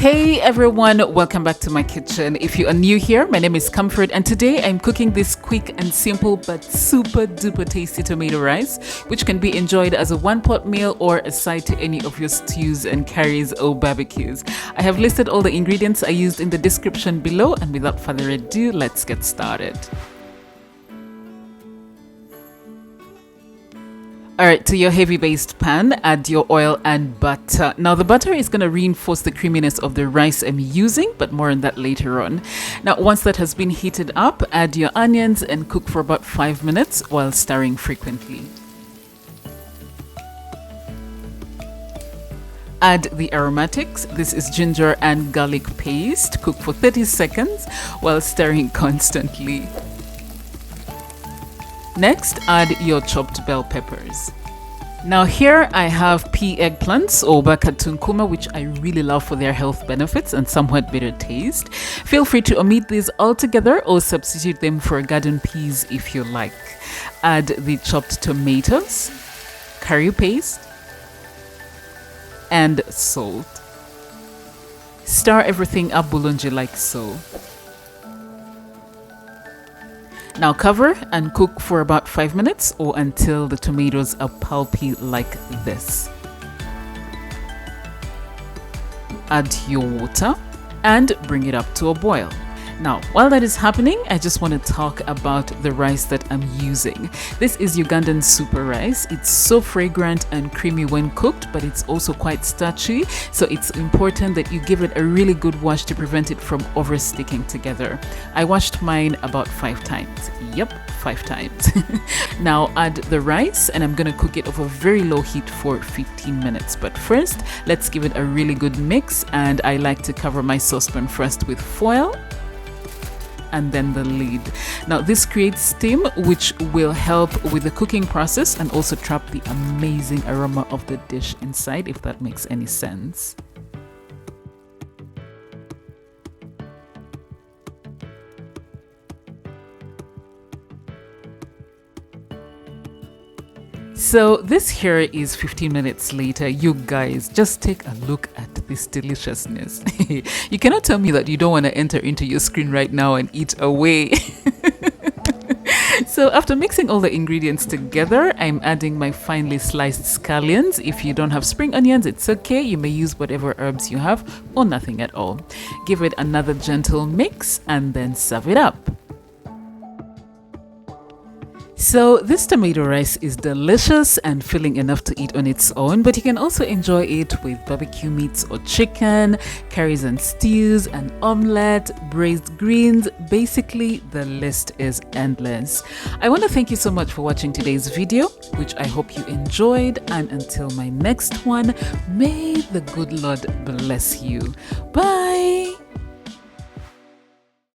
Hey everyone, welcome back to my kitchen. If you are new here, my name is Comfort and today I'm cooking this quick and simple but super duper tasty tomato rice, which can be enjoyed as a one-pot meal or a side to any of your stews and curries or barbecues. I have listed all the ingredients I used in the description below, and without further ado, let's get started. Alright, to your heavy based pan, add your oil and butter. Now the butter is going to reinforce the creaminess of the rice I'm using, but more on that later on. Now once that has been heated up, add your onions and cook for about 5 minutes while stirring frequently. Add the aromatics. This is ginger and garlic paste. Cook for 30 seconds while stirring constantly. Next, add your chopped bell peppers. Now here I have pea eggplants or katukuma, which I really love for their health benefits and somewhat bitter taste. Feel free to omit these altogether or substitute them for garden peas if you like. Add the chopped tomatoes, curry paste, and salt. Stir everything up bulonji like so. Now cover and cook for about 5 minutes or until the tomatoes are pulpy like this. Add your water and bring it up to a boil. Now, while that is happening, I just want to talk about the rice that I'm using. This is Ugandan super rice. It's so fragrant and creamy when cooked, but it's also quite starchy. So it's important that you give it a really good wash to prevent it from over sticking together. I washed mine about 5 times. Yep, 5 times. Now add the rice and I'm gonna cook it over very low heat for 15 minutes. But first, let's give it a really good mix, and I like to cover my saucepan first with foil and then the lid. Now this creates steam, which will help with the cooking process and also trap the amazing aroma of the dish inside, if that makes any sense. So this here is 15 minutes later. You guys, just take a look at this deliciousness. You cannot tell me that you don't want to enter into your screen right now and eat away. So after mixing all the ingredients together, I'm adding my finely sliced scallions. If you don't have spring onions, it's okay. You may use whatever herbs you have or nothing at all. Give it another gentle mix and then serve it up. So this tomato rice is delicious and filling enough to eat on its own, but you can also enjoy it with barbecue meats or chicken, curries and stews, an omelette, braised greens. Basically, the list is endless. I want to thank you so much for watching today's video, which I hope you enjoyed, and until my next one, may the good Lord bless you. Bye!